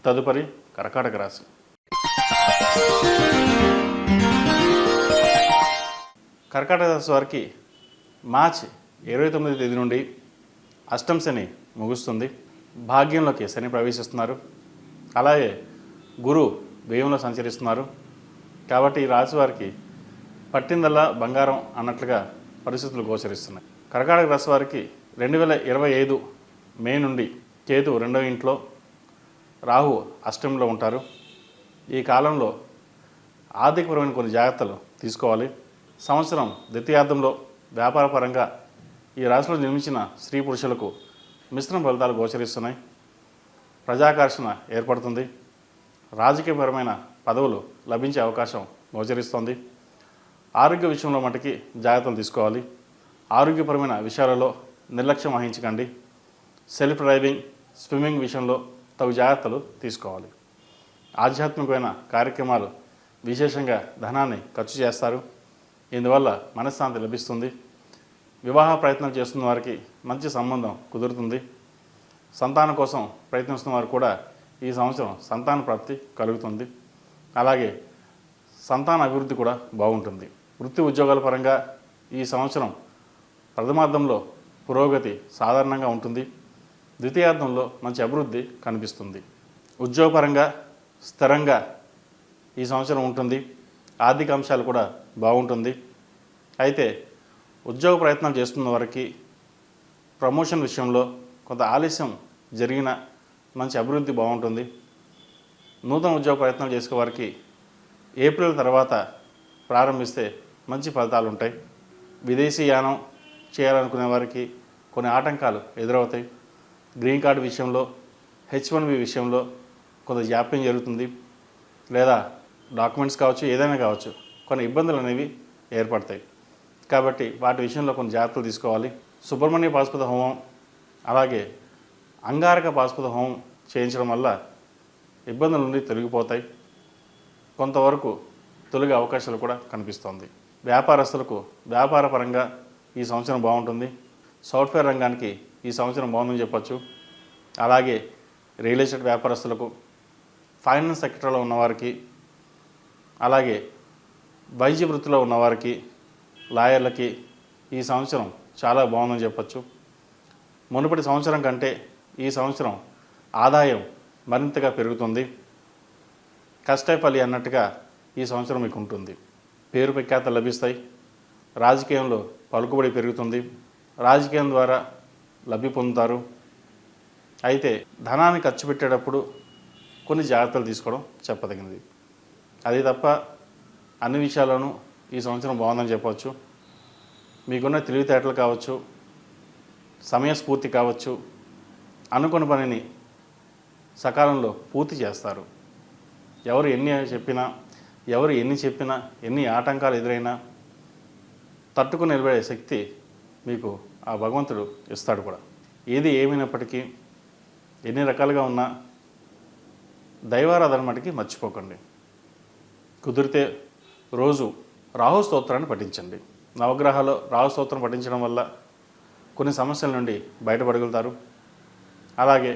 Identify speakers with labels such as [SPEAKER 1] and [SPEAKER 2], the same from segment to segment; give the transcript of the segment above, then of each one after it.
[SPEAKER 1] తదుపరి కర్కాటక రాశి. కర్కాటక రాశి వారికి మార్చి 29వ తేదీ నుండి అష్టమ శని ముగుస్తుంది. భాగ్యంలోకి శని ప్రవేశిస్తున్నారు. అలాగే గురు వ్యయంలో సంచరిస్తున్నారు. కాబట్టి ఈ రాశి వారికి పట్టిందల్లా బంగారం అన్నట్లుగా పరిస్థితులు గోచరిస్తున్నాయి. కర్కాటక రాశి వారికి 2025 మే నుండి కేతు 2వ ఇంట్లో, రాహు అష్టంలో ఉంటారు. ఈ కాలంలో ఆర్థికపరమైన కొన్ని జాగ్రత్తలు తీసుకోవాలి. సంవత్సరం ద్వితీయార్థంలో వ్యాపారపరంగా ఈ రాశిలో జన్మించిన స్త్రీ పురుషులకు మిశ్రమ ఫలితాలు గోచరిస్తున్నాయి. ప్రజాకర్షణ ఏర్పడుతుంది. రాజకీయపరమైన పదవులు లభించే అవకాశం గోచరిస్తోంది. ఆరోగ్య విషయంలో మటుకి జాగ్రత్తలు తీసుకోవాలి. ఆరోగ్యపరమైన విషయాలలో నిర్లక్ష్యం వహించకండి. సెల్ఫ్ డ్రైవింగ్, స్విమ్మింగ్ విషయంలో తగు జాగ్రత్తలు తీసుకోవాలి. ఆధ్యాత్మికమైన కార్యక్రమాలు విశేషంగా ధనాన్ని ఖర్చు చేస్తారు. ఇందువల్ల మనశ్శాంతి లభిస్తుంది. వివాహ ప్రయత్నం చేస్తున్న వారికి మంచి సంబంధం కుదురుతుంది. సంతానం కోసం ప్రయత్నిస్తున్న వారు కూడా ఈ సంవత్సరం సంతాన ప్రాప్తి కలుగుతుంది. అలాగే సంతాన అభివృద్ధి కూడా బాగుంటుంది. వృత్తి ఉద్యోగాల పరంగా ఈ సంవత్సరం ప్రథమార్థంలో పురోగతి సాధారణంగా ఉంటుంది. ద్వితీయార్థంలో మంచి అభివృద్ధి కనిపిస్తుంది. ఉద్యోగపరంగా స్థిరంగా ఈ సంవత్సరం ఉంటుంది. ఆర్థిక అంశాలు కూడా బాగుంటుంది. అయితే ఉద్యోగ ప్రయత్నాలు చేస్తున్న వారికి ప్రమోషన్ విషయంలో కొంత ఆలస్యం జరిగిన మంచి అభివృద్ధి బాగుంటుంది. నూతన ఉద్యోగ ప్రయత్నాలు చేసే వారికి ఏప్రిల్ తర్వాత ప్రారంభిస్తే మంచి ఫలితాలు ఉంటాయి. విదేశీ యానం చేయాలనుకునే వారికి కొన్ని ఆటంకాలు ఎదురవుతాయి. గ్రీన్ కార్డు విషయంలో, H1B విషయంలో కొంత జాప్యం జరుగుతుంది. లేదా డాక్యుమెంట్స్ కావచ్చు, ఏదైనా కావచ్చు, కొన్ని ఇబ్బందులు అనేవి ఏర్పడతాయి. కాబట్టి వాటి విషయంలో కొన్ని జాగ్రత్తలు తీసుకోవాలి. సుబ్రహ్మణ్య పాశుపత హోమం, అలాగే అంగారక పాశుపత హోమం చేయించడం వల్ల ఇబ్బందుల నుండి తొలగిపోతాయి. కొంతవరకు తొలగే అవకాశాలు కూడా కనిపిస్తోంది. వ్యాపారస్తులకు వ్యాపారపరంగా ఈ సంవత్సరం బాగుంటుంది. సాఫ్ట్వేర్ రంగానికి ఈ సంవత్సరం బాగుందని చెప్పచ్చు. అలాగే రియల్ ఎస్టేట్ వ్యాపారస్తులకు, ఫైనాన్స్ సెక్టర్లో ఉన్నవారికి, అలాగే వైద్య వృత్తిలో ఉన్నవారికి, లాయర్లకి ఈ సంవత్సరం చాలా బాగుందని చెప్పచ్చు. మునుపటి సంవత్సరం కంటే ఈ సంవత్సరం ఆదాయం మరింతగా పెరుగుతుంది. కష్టాఫలి అన్నట్టుగా ఈ సంవత్సరం మీకు ఉంటుంది. పేరు ప్రఖ్యాతలు లభిస్తాయి. రాజకీయంలో పలుకుబడి పెరుగుతుంది. రాజకీయం ద్వారా లబ్ధి పొందుతారు. అయితే ధనాన్ని ఖర్చు పెట్టేటప్పుడు కొన్ని జాగ్రత్తలు తీసుకోవడం చెప్పదగినది. అది తప్ప అన్ని విషయాల్లోనూ ఈ సంవత్సరం బాగుందని చెప్పవచ్చు. మీకున్న తెలివితేటలు కావచ్చు, సమయస్ఫూర్తి కావచ్చు, అనుకున్న పనిని సకాలంలో పూర్తి చేస్తారు. ఎవరు ఎన్ని చెప్పినా, ఎన్ని ఆటంకాలు ఎదురైనా తట్టుకుని నిలబడే శక్తి మీకు ఆ భగవంతుడు ఇస్తాడు కూడా. ఏది ఏమైనప్పటికీ, ఎన్ని రకాలుగా ఉన్నా దైవారాధన మటుకి మర్చిపోకండి. కుదిరితే రోజు రాహు స్తోత్రాన్ని పఠించండి. నవగ్రహాల్లో రాహు స్తోత్రం పఠించడం వల్ల కొన్ని సమస్యల నుండి బయటపడగలుగుతారు. అలాగే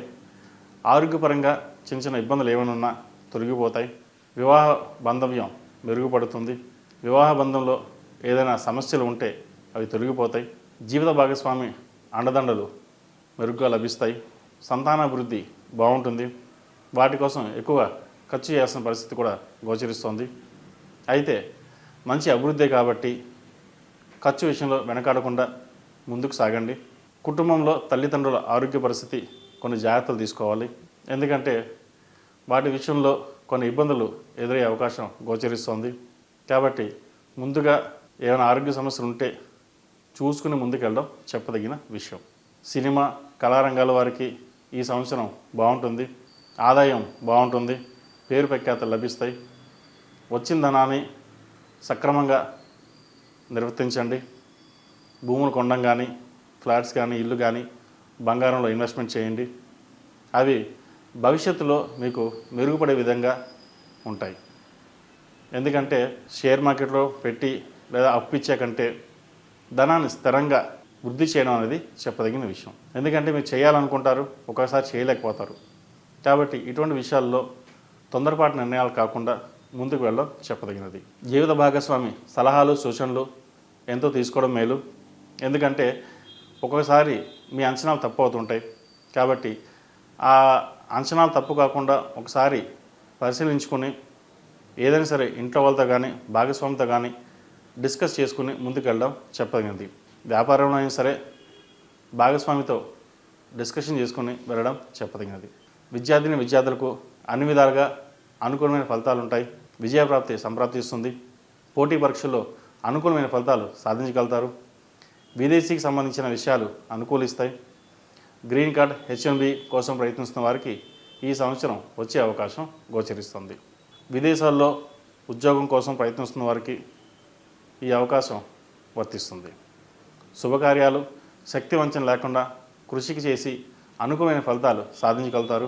[SPEAKER 1] ఆరోగ్యపరంగా చిన్న చిన్న ఇబ్బందులు ఏమైనా ఉన్నా తొలగిపోతాయి. వివాహ బంధవ్యం మెరుగుపడుతుంది. వివాహ బంధంలో ఏదైనా సమస్యలు ఉంటే అవి తొలగిపోతాయి. జీవిత భాగస్వామి అండదండలు మెరుగ్గా లభిస్తాయి. సంతానాభివృద్ధి బాగుంటుంది. వాటి కోసం ఎక్కువ ఖర్చు చేయాల్సిన పరిస్థితి కూడా గోచరిస్తోంది. అయితే మంచి అభివృద్ధి కాబట్టి ఖర్చు విషయంలో వెనకాడకుండా ముందుకు సాగండి. కుటుంబంలో తల్లిదండ్రుల ఆరోగ్య పరిస్థితి కొన్ని జాగ్రత్తలు తీసుకోవాలి. ఎందుకంటే వాటి విషయంలో కొన్ని ఇబ్బందులు ఎదురయ్యే అవకాశం గోచరిస్తోంది. కాబట్టి ముందుగా ఏమైనా ఆరోగ్య సమస్యలు ఉంటే చూసుకుని ముందుకెళ్ళడం చెప్పదగిన విషయం. సినిమా, కళారంగాల వారికి ఈ సంవత్సరం బాగుంటుంది. ఆదాయం బాగుంటుంది. పేరు ప్రఖ్యాతలు లభిస్తాయి. వచ్చిన ధనాన్ని సక్రమంగా నిర్వర్తించండి. భూములు కొనడం కానీ, ఫ్లాట్స్ కానీ, ఇల్లు కానీ, బంగారంలో ఇన్వెస్ట్మెంట్ చేయండి. అవి భవిష్యత్తులో మీకు మెరుగుపడే విధంగా ఉంటాయి. ఎందుకంటే షేర్ మార్కెట్లో పెట్టి లేదా అప్పు ఇచ్చే కంటే ధనాన్ని స్థిరంగా వృద్ధి చేయడం అనేది చెప్పదగిన విషయం. ఎందుకంటే మీరు చేయాలనుకుంటారు, ఒకసారి చేయలేకపోతారు. కాబట్టి ఇటువంటి విషయాల్లో తొందరపాటు నిర్ణయాలు కాకుండా ముందుకు వెళ్ళడం చెప్పదగినది. జీవిత భాగస్వామి సలహాలు సూచనలు ఎంతో తీసుకోవడం మేలు. ఎందుకంటే ఒక్కొక్కసారి మీ అంచనాలు తప్పు అవుతుంటాయి. కాబట్టి ఆ అంచనాలు తప్పు కాకుండా ఒకసారి పరిశీలించుకొని ఏదైనా సరే ఇంట్లో వాళ్ళతో కానీ భాగస్వామితో కానీ డిస్కస్ చేసుకుని ముందుకు వెళ్ళడం చెప్పదగినది. వ్యాపారంలో అయినా సరే భాగస్వామితో డిస్కషన్ చేసుకుని వెళ్ళడం చెప్పదగినది. విద్యార్థులకు అన్ని విధాలుగా అనుకూలమైన ఫలితాలు ఉంటాయి. విజయప్రాప్తి సంప్రాప్తిస్తుంది. పోటీ పరీక్షల్లో అనుకూలమైన ఫలితాలు సాధించగలుగుతారు. విదేశీకి సంబంధించిన విషయాలు అనుకూలిస్తాయి. గ్రీన్ కార్డ్ H1B కోసం ప్రయత్నిస్తున్న వారికి ఈ సంవత్సరం వచ్చే అవకాశం గోచరిస్తుంది. విదేశాల్లో ఉద్యోగం కోసం ప్రయత్నిస్తున్న వారికి ఈ అవకాశం వర్తిస్తుంది. శుభకార్యాలు శక్తి వంచన లేకుండా కృషికి చేసి అనుకూలమైన ఫలితాలు సాధించగలుగుతారు.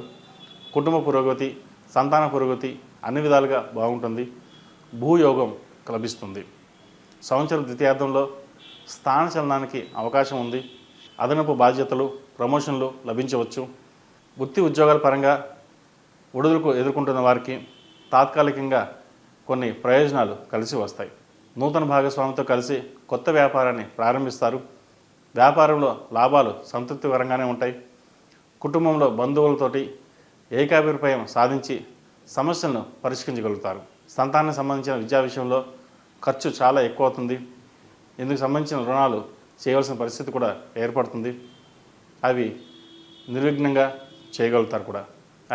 [SPEAKER 1] కుటుంబ పురోగతి, సంతాన పురోగతి అన్ని విధాలుగా బాగుంటుంది. భూయోగం లభిస్తుంది. సంవత్సరం ద్వితీయార్థంలో స్థానచలనానికి అవకాశం ఉంది. అదనపు బాధ్యతలు, ప్రమోషన్లు లభించవచ్చు. వృత్తి ఉద్యోగాల పరంగా ఒడిదుడుకు ఎదుర్కొంటున్న వారికి తాత్కాలికంగా కొన్ని ప్రయోజనాలు కలిసి వస్తాయి. నూతన భాగస్వామితో కలిసి కొత్త వ్యాపారాన్ని ప్రారంభిస్తారు. వ్యాపారంలో లాభాలు సంతృప్తికరంగానే ఉంటాయి. కుటుంబంలో బంధువులతోటి ఏకాభిప్రాయం సాధించి సమస్యలను పరిష్కరించగలుగుతారు. సంతానానికి సంబంధించిన విద్యా విషయంలో ఖర్చు చాలా ఎక్కువ అవుతుంది. ఇందుకు సంబంధించిన రుణాలు చేయవలసిన పరిస్థితి కూడా ఏర్పడుతుంది. అవి నిర్విఘ్నంగా చేయగలుగుతారు కూడా.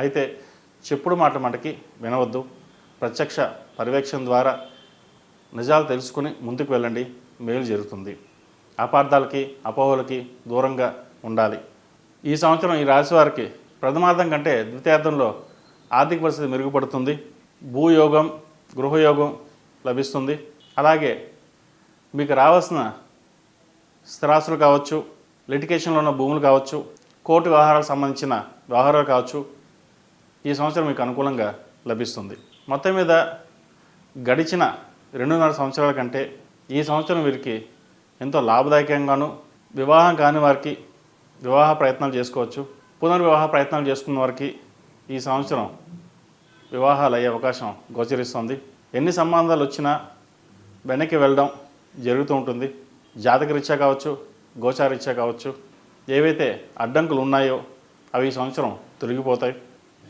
[SPEAKER 1] అయితే చెప్పుడు మాటకి వినవద్దు. ప్రత్యక్ష పర్యవేక్షణ ద్వారా నిజాలు తెలుసుకుని ముందుకు వెళ్ళండి. మేలు జరుగుతుంది. అపార్థాలకి అపోహలకి దూరంగా ఉండాలి. ఈ సంవత్సరం ఈ రాశి వారికి ప్రథమార్థం కంటే ద్వితీయార్థంలో ఆర్థిక పరిస్థితి మెరుగుపడుతుంది. భూయోగం, గృహయోగం లభిస్తుంది. అలాగే మీకు రావాల్సిన స్థిరాస్తులు కావచ్చు, లిటికేషన్లో ఉన్న భూములు కావచ్చు, కోర్టు వ్యవహారాలకు సంబంధించిన వ్యవహారాలు కావచ్చు, ఈ సంవత్సరం మీకు అనుకూలంగా లభిస్తుంది. మొత్తం మీద గడిచిన 2.5 సంవత్సరాల కంటే ఈ సంవత్సరం వీరికి ఎంతో లాభదాయకంగాను, వివాహం కాని వారికి వివాహ ప్రయత్నాలు చేసుకోవచ్చు. పునర్వివాహ ప్రయత్నాలు చేసుకున్న వారికి ఈ సంవత్సరం వివాహాలు అయ్యే అవకాశం గోచరిస్తుంది. ఎన్ని సంబంధాలు వచ్చినా వెనక్కి వెళ్ళడం జరుగుతూ ఉంటుంది. జాతకరీత్యా కావచ్చు, గోచారీత్యా కావచ్చు, ఏవైతే అడ్డంకులు ఉన్నాయో అవి ఈ సంవత్సరం తొలగిపోతాయి.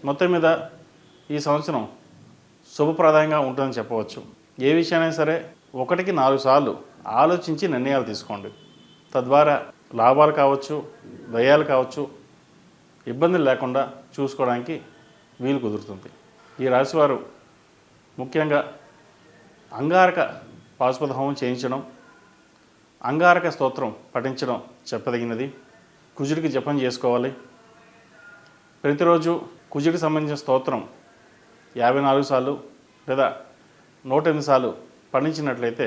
[SPEAKER 1] మొత్తం మీద ఈ సంవత్సరం శుభప్రదంగా ఉంటుందని చెప్పవచ్చు. ఏ విషయాన్ని సరే 1కి 4 సార్లు ఆలోచించి నిర్ణయాలు తీసుకోండి. తద్వారా లాభాలు కావచ్చు, వ్యయాలు కావచ్చు, ఇబ్బందులు లేకుండా చూసుకోవడానికి వీలు కుదురుతుంది. ఈ రాశివారు ముఖ్యంగా అంగారక పాశుపత హోమం చేయించడం, అంగారక స్తోత్రం పఠించడం చెప్పదగినది. కుజుడికి జపం చేసుకోవాలి. ప్రతిరోజు కుజుడికి సంబంధించిన స్తోత్రం 54 సార్లు లేదా 108 సార్లు పఠించినట్లయితే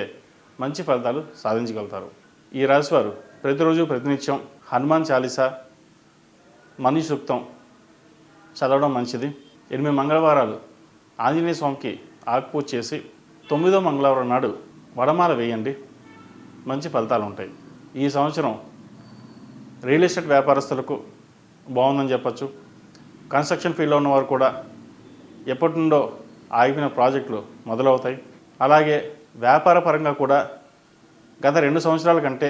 [SPEAKER 1] మంచి ఫలితాలు సాధించగలుగుతారు. ఈ రాశివారు ప్రతిరోజు ప్రతినిత్యం హనుమాన్ చాలీసా, మనీ సూక్తం చదవడం మంచిది. 8 మంగళవారాలు ఆంజనేయ స్వామికి ఆకుపూజ చేసి 9వ మంగళవారం నాడు వడమాల వేయండి. మంచి ఫలితాలు ఉంటాయి. ఈ సంవత్సరం రియల్ ఎస్టేట్ వ్యాపారస్తులకు బాగుందని చెప్పచ్చు. కన్స్ట్రక్షన్ ఫీల్డ్లో ఉన్నవారు కూడా ఎప్పటి నుండో ఆగిపోయిన ప్రాజెక్టులు మొదలవుతాయి. అలాగే వ్యాపార పరంగా కూడా గత 2 సంవత్సరాల కంటే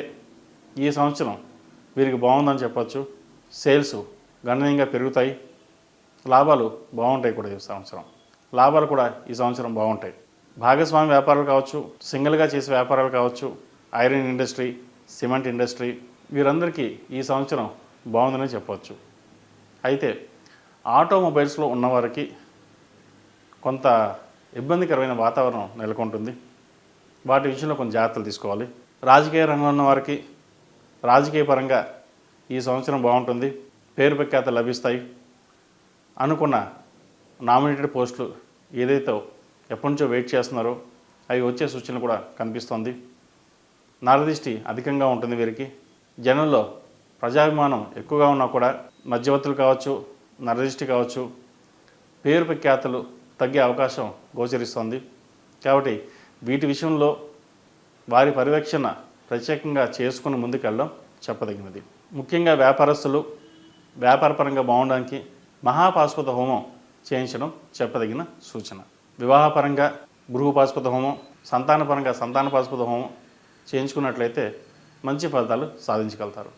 [SPEAKER 1] ఈ సంవత్సరం వీరికి బాగుందని చెప్పచ్చు. సేల్స్ గణనీయంగా పెరుగుతాయి. లాభాలు బాగుంటాయి కూడా ఈ సంవత్సరం. లాభాలు కూడా ఈ సంవత్సరం బాగుంటాయి. భాగస్వామి వ్యాపారాలు కావచ్చు, సింగిల్గా చేసే వ్యాపారాలు కావచ్చు, ఐరన్ ఇండస్ట్రీ, సిమెంట్ ఇండస్ట్రీ, వీరందరికీ ఈ సంవత్సరం బాగుందని చెప్పవచ్చు. అయితే ఆటోమొబైల్స్లో ఉన్నవారికి కొంత ఇబ్బందికరమైన వాతావరణం నెలకొంటుంది. వాటి విషయంలో కొంచెం జాగ్రత్తలు తీసుకోవాలి. రాజకీయ రంగంలో ఉన్న వారికి రాజకీయ పరంగా ఈ సంవత్సరం బాగుంటుంది. పేరు ప్రఖ్యాతలు లభిస్తాయి. అనుకున్న నామినేటెడ్ పోస్టులు ఏదైతే ఎప్పటి నుంచో వెయిట్ చేస్తున్నారో అవి వచ్చే సూచనలు కూడా కనిపిస్తుంది. నరదిష్టి అధికంగా ఉంటుంది వీరికి. జనంలో ప్రజాభిమానం ఎక్కువగా ఉన్నా కూడా మధ్యవర్తులు కావచ్చు, నరదిష్టి కావచ్చు, పేరు ప్రఖ్యాతలు తగ్గే అవకాశం గోచరిస్తుంది. కాబట్టి వీటి విషయంలో వారి పర్యవేక్షణ ప్రత్యేకంగా చేసుకుని ముందుకెళ్ళడం చెప్పదగినది. ముఖ్యంగా వ్యాపారస్తులు వ్యాపారపరంగా బాగుండడానికి మహాపాశుపత హోమం చేయించడం చెప్పదగిన సూచన. వివాహపరంగా భృగుపాశుపత హోమం, సంతానపరంగా సంతాన పాశుపత హోమం చేయించుకున్నట్లయితే మంచి ఫలితాలు సాధించగలుగుతారు.